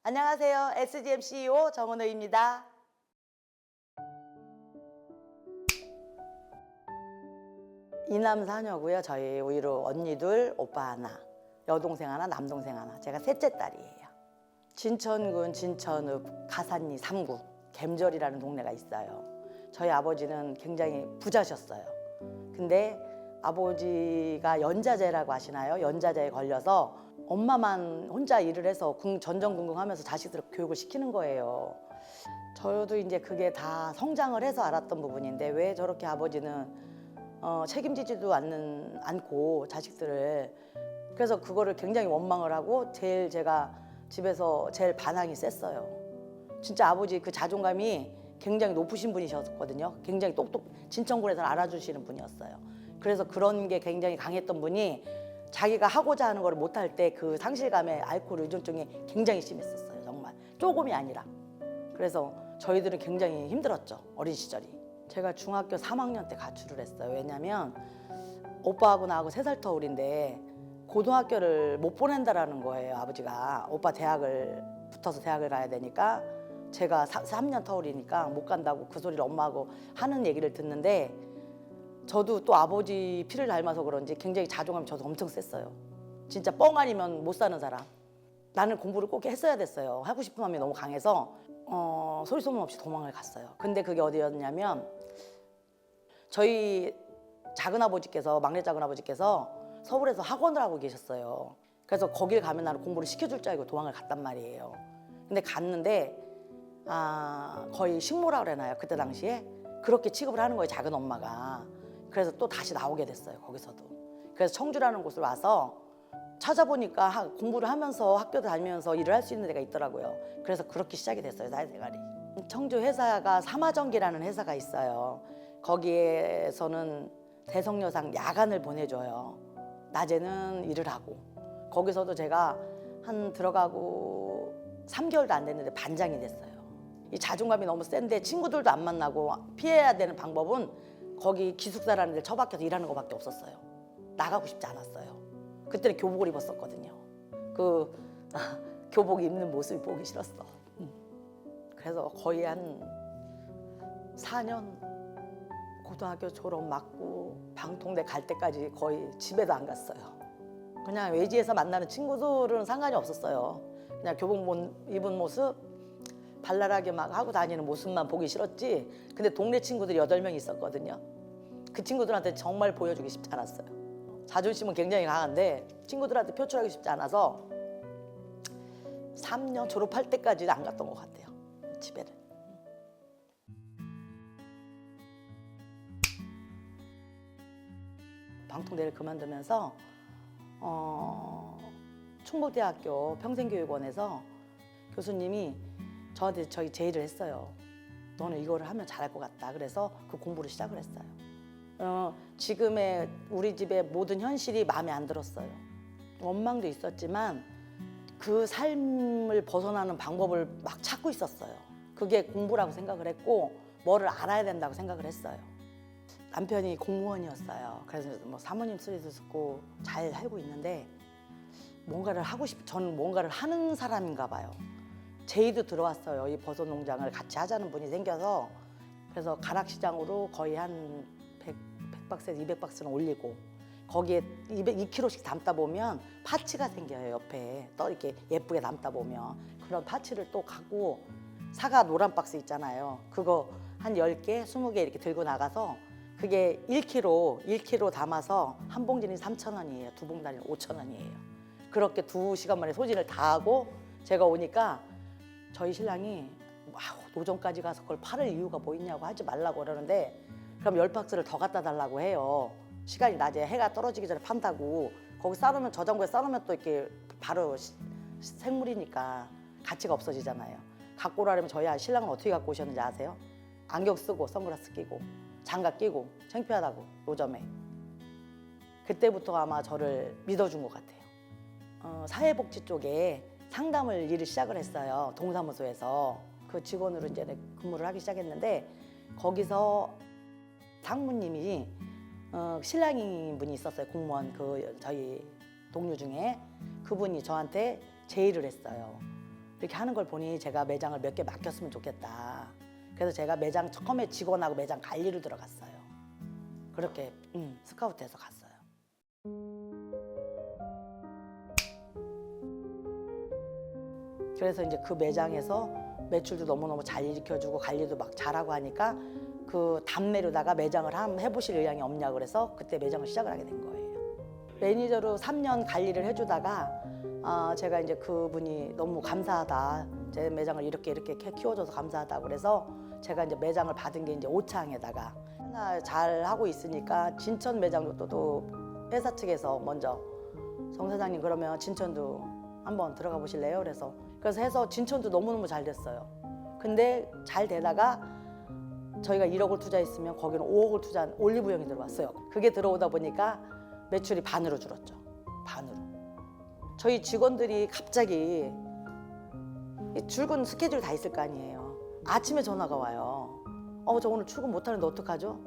안녕하세요. SGM CEO 정은호입니다. 이남 사녀고요. 저희 위로 언니 둘, 오빠 하나, 여동생 하나, 남동생 하나. 제가 셋째 딸이에요. 진천군 진천읍 가산리 3구 갬절이라는 동네가 있어요. 저희 아버지는 굉장히 부자셨어요. 근데 아버지가 연자제라고 하시나요? 연자제에 걸려서 엄마만 혼자 일을 해서 전전긍긍하면서 자식들을 교육을 시키는 거예요. 저도 이제 그게 다 성장을 해서 알았던 부분인데 왜 저렇게 아버지는 책임지지도 않고 자식들을, 그래서 그거를 굉장히 원망을 하고 제가 집에서 제일 반항이 셌어요. 진짜 아버지 그 자존감이 굉장히 높으신 분이셨거든요. 굉장히 진천군에서 알아주시는 분이었어요. 그래서 그런 게 굉장히 강했던 분이 자기가 하고자 하는 걸 못할 때 그 상실감에 알코올 의존증이 굉장히 심했었어요. 정말 조금이 아니라. 그래서 저희들은 굉장히 힘들었죠. 어린 시절이. 제가 중학교 3학년 때 가출을 했어요. 왜냐면 오빠하고 나하고 3살 터울인데 고등학교를 못 보낸다라는 거예요. 아버지가. 오빠 붙어서 대학을 가야 되니까 제가 3년 터울이니까 못 간다고 그 소리를 엄마하고 하는 얘기를 듣는데, 저도 또 아버지 피를 닮아서 그런지 굉장히 자존감이 저도 엄청 셌어요. 진짜 뻥 아니면 못 사는 사람. 나는 공부를 꼭 했어야 됐어요. 하고 싶은 마음이 너무 강해서 소리 소문 없이 도망을 갔어요. 근데 그게 어디였냐면 저희 막내 작은 아버지께서 서울에서 학원을 하고 계셨어요. 그래서 거길 가면 나는 공부를 시켜줄 줄 알고 도망을 갔단 말이에요. 근데 갔는데 거의 식모라 그러나요? 그때 당시에 그렇게 취급을 하는 거예요, 작은 엄마가. 그래서 또 다시 나오게 됐어요, 거기서도. 그래서 청주라는 곳을 와서 찾아보니까 공부를 하면서 학교도 다니면서 일을 할 수 있는 데가 있더라고요. 그래서 그렇게 시작이 됐어요, 사회생활이. 청주 회사가 삼화전기라는 회사가 있어요. 거기에서는 대성여상 야간을 보내줘요. 낮에는 일을 하고. 거기서도 제가 들어가고 3개월도 안 됐는데 반장이 됐어요. 이 자존감이 너무 센데 친구들도 안 만나고 피해야 되는 방법은 거기 기숙사라는 데 처박혀서 일하는 것밖에 없었어요. 나가고 싶지 않았어요. 그때는 교복을 입었었거든요. 교복 입는 모습이 보기 싫었어. 그래서 거의 한 4년 고등학교 졸업 맞고 방통대 갈 때까지 거의 집에도 안 갔어요. 그냥 외지에서 만나는 친구들은 상관이 없었어요. 그냥 교복 입은 모습, 발랄하게 막 하고 다니는 모습만 보기 싫었지. 근데 동네 친구들이 8명 있었거든요. 그 친구들한테 정말 보여주기 쉽지 않았어요. 자존심은 굉장히 강한데 친구들한테 표출하기 쉽지 않아서 3년 졸업할 때까지는 안 갔던 것 같아요, 집에는. 방통대를 그만두면서 충북대학교 평생교육원에서 교수님이 저한테 저희 제의를 했어요. 너는 이거를 하면 잘할 것 같다. 그래서 그 공부를 시작을 했어요. 지금의 우리 집의 모든 현실이 마음에 안 들었어요. 원망도 있었지만 그 삶을 벗어나는 방법을 막 찾고 있었어요. 그게 공부라고 생각을 했고 뭐를 알아야 된다고 생각을 했어요. 남편이 공무원이었어요. 그래서 뭐 사모님 소리도 듣고 잘 살고 있는데 저는 뭔가를 하는 사람인가 봐요. 제의도 들어왔어요. 이 버섯 농장을 같이 하자는 분이 생겨서. 그래서 가락시장으로 거의 한 100박스에서 200박스는 올리고 거기에 2kg씩 담다 보면 파츠가 생겨요. 옆에 또 이렇게 예쁘게 담다 보면 그런 파츠를 또 갖고 사과 노란 박스 있잖아요. 그거 한 10개, 20개 이렇게 들고 나가서 그게 1kg 담아서 한 봉지는 3,000원이에요. 두 봉다리는 5,000원이에요. 그렇게 2시간 만에 소진을 다 하고 제가 오니까 저희 신랑이 노점까지 가서 그걸 팔을 이유가 뭐 있냐고 하지 말라고 그러는데, 그럼 10박스를 더 갖다 달라고 해요. 시간이 낮에 해가 떨어지기 전에 판다고. 거기 싸놓으면 저장고에 싸놓으면 또 이렇게 바로 생물이니까 가치가 없어지잖아요. 갖고 오라면 저희 신랑은 어떻게 갖고 오셨는지 아세요? 안경 쓰고 선글라스 끼고 장갑 끼고 창피하다고 노점에. 그때부터 아마 저를 믿어준 것 같아요. 사회복지 쪽에 상담을 일을 시작을 했어요. 동사무소에서. 그 직원으로 이제 근무를 하기 시작했는데 거기서 상무님이 신랑인 분이 있었어요. 공무원 저희 동료 중에. 그분이 저한테 제의를 했어요. 이렇게 하는 걸 보니 제가 매장을 몇 개 맡겼으면 좋겠다. 그래서 제가 매장 처음에 직원하고 매장 관리로 들어갔어요. 그렇게 스카우트해서 갔어요. 그래서 이제 그 매장에서 매출도 너무너무 잘 일으켜주고 관리도 막 잘하고 하니까 그 답례로다가 매장을 한번 해보실 의향이 없냐고 그래서 그때 매장을 시작을 하게 된 거예요. 매니저로 3년 관리를 해주다가 제가 이제 그분이 너무 감사하다. 제 매장을 이렇게 키워줘서 감사하다고 그래서 제가 이제 매장을 받은 게 이제 오창에다가 하나 잘 하고 있으니까 진천 매장도 또 회사 측에서 먼저 정 사장님 그러면 진천도 한번 들어가 보실래요? 그래서 해서 진천도 너무너무 잘 됐어요. 근데 잘 되다가 저희가 1억을 투자했으면 거기는 5억을 투자한 올리브영이 들어왔어요. 그게 들어오다 보니까 매출이 반으로 줄었죠. 반으로. 저희 직원들이 갑자기 출근 스케줄 다 있을 거 아니에요. 아침에 전화가 와요. 저 오늘 출근 못하는데 어떡하죠?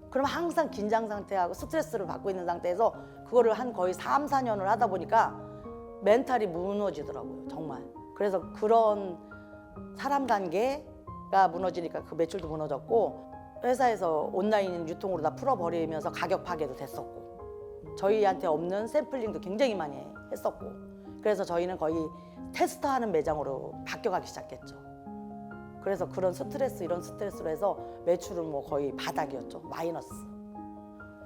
그러면 항상 긴장 상태하고 스트레스를 받고 있는 상태에서 그거를 한 거의 3, 4년을 하다 보니까 멘탈이 무너지더라고요. 정말. 그래서 그런 사람 관계가 무너지니까 그 매출도 무너졌고 회사에서 온라인 유통으로 다 풀어버리면서 가격 파괴도 됐었고 저희한테 없는 샘플링도 굉장히 많이 했었고 그래서 저희는 거의 테스트하는 매장으로 바뀌어가기 시작했죠. 그래서 그런 스트레스 이런 스트레스로 해서 매출은 뭐 거의 바닥이었죠. 마이너스.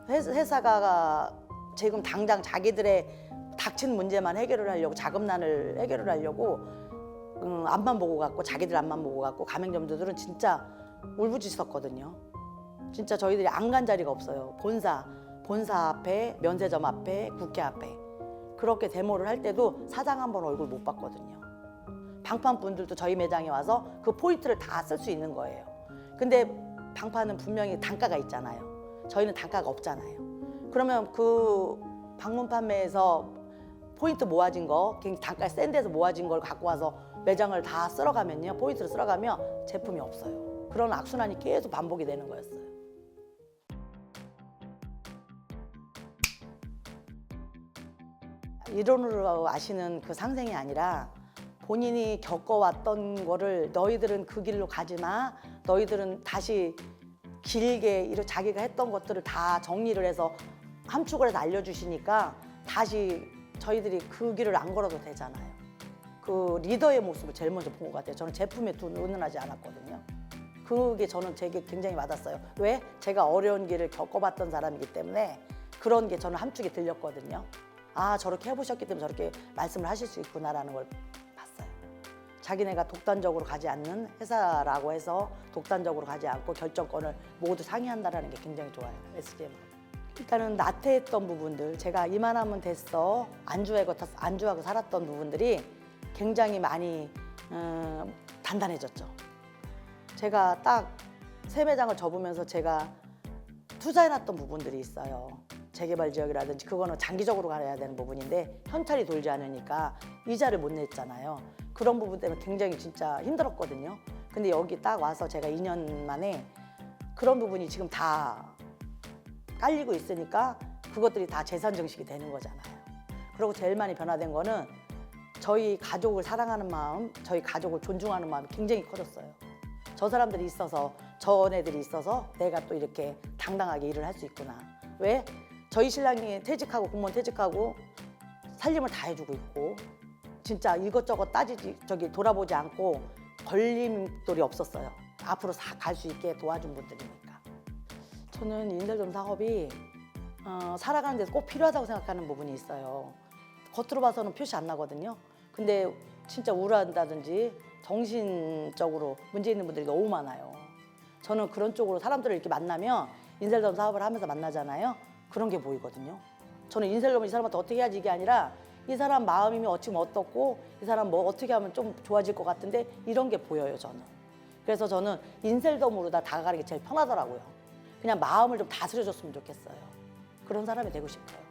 회사가 지금 당장 자기들의 닥친 문제만 해결을 하려고 자금난을 해결을 하려고 앞만 보고 갔고 자기들 앞만 보고 갔고 가맹점주들은 진짜 울부짖었거든요. 진짜 저희들이 안 간 자리가 없어요. 본사 앞에 면세점 앞에 국회 앞에 그렇게 데모를 할 때도 사장 한 번 얼굴 못 봤거든요. 방판 분들도 저희 매장에 와서 그 포인트를 다 쓸 수 있는 거예요. 근데 방판은 분명히 단가가 있잖아요. 저희는 단가가 없잖아요. 그러면 그 방문 판매에서 포인트 모아진 거, 단가 센 데서 모아진 걸 갖고 와서 매장을 다 쓸어가면요. 포인트를 쓸어가면 제품이 없어요. 그런 악순환이 계속 반복이 되는 거였어요. 이론으로 아시는 그 상생이 아니라 본인이 겪어왔던 거를 너희들은 그 길로 가지 마. 너희들은 다시 길게 자기가 했던 것들을 다 정리를 해서 함축을 해서 알려주시니까 다시 저희들이 그 길을 안 걸어도 되잖아요. 그 리더의 모습을 제일 먼저 본 것 같아요. 저는 제품에 의논하지 않았거든요. 그게 저는 제게 굉장히 와닿았어요. 왜? 제가 어려운 길을 겪어봤던 사람이기 때문에 그런 게 저는 함축이 들렸거든요. 아, 저렇게 해보셨기 때문에 저렇게 말씀을 하실 수 있구나라는 걸 봤어요. 자기네가 독단적으로 가지 않는 회사라고 해서 독단적으로 가지 않고 결정권을 모두 상의한다는 게 굉장히 좋아요. SGM은. 일단은 나태했던 부분들, 제가 이만하면 됐어 안주하고 살았던 부분들이 굉장히 많이 단단해졌죠. 제가 딱 새 매장을 접으면서 제가 투자해놨던 부분들이 있어요. 재개발 지역이라든지 그거는 장기적으로 가야 되는 부분인데 현찰이 돌지 않으니까 이자를 못 냈잖아요. 그런 부분 때문에 굉장히 진짜 힘들었거든요. 근데 여기 딱 와서 제가 2년 만에 그런 부분이 지금 다 깔리고 있으니까 그것들이 다 재산 증식이 되는 거잖아요. 그리고 제일 많이 변화된 거는 저희 가족을 사랑하는 마음, 저희 가족을 존중하는 마음이 굉장히 커졌어요. 저 사람들이 있어서, 저네들이 있어서 내가 또 이렇게 당당하게 일을 할 수 있구나. 왜? 저희 신랑이 퇴직하고 공무원 퇴직하고 살림을 다 해주고 있고 진짜 이것저것 돌아보지 않고 걸림돌이 없었어요. 앞으로 갈 수 있게 도와준 분들이니까. 저는 인셀점 사업이 살아가는 데서 꼭 필요하다고 생각하는 부분이 있어요. 겉으로 봐서는 표시 안 나거든요. 근데 진짜 우울하다든지 정신적으로 문제 있는 분들이 너무 많아요. 저는 그런 쪽으로 사람들을 이렇게 만나면 인셀점 사업을 하면서 만나잖아요. 그런 게 보이거든요. 저는 인셀점을 이 사람한테 어떻게 해야지 이게 아니라 이 사람 마음이 지금 어떻고 이 사람 뭐 어떻게 하면 좀 좋아질 것 같은데 이런 게 보여요, 저는. 그래서 저는 인셀점으로 다 다가가는 게 제일 편하더라고요. 그냥 마음을 좀 다스려줬으면 좋겠어요. 그런 사람이 되고 싶어요.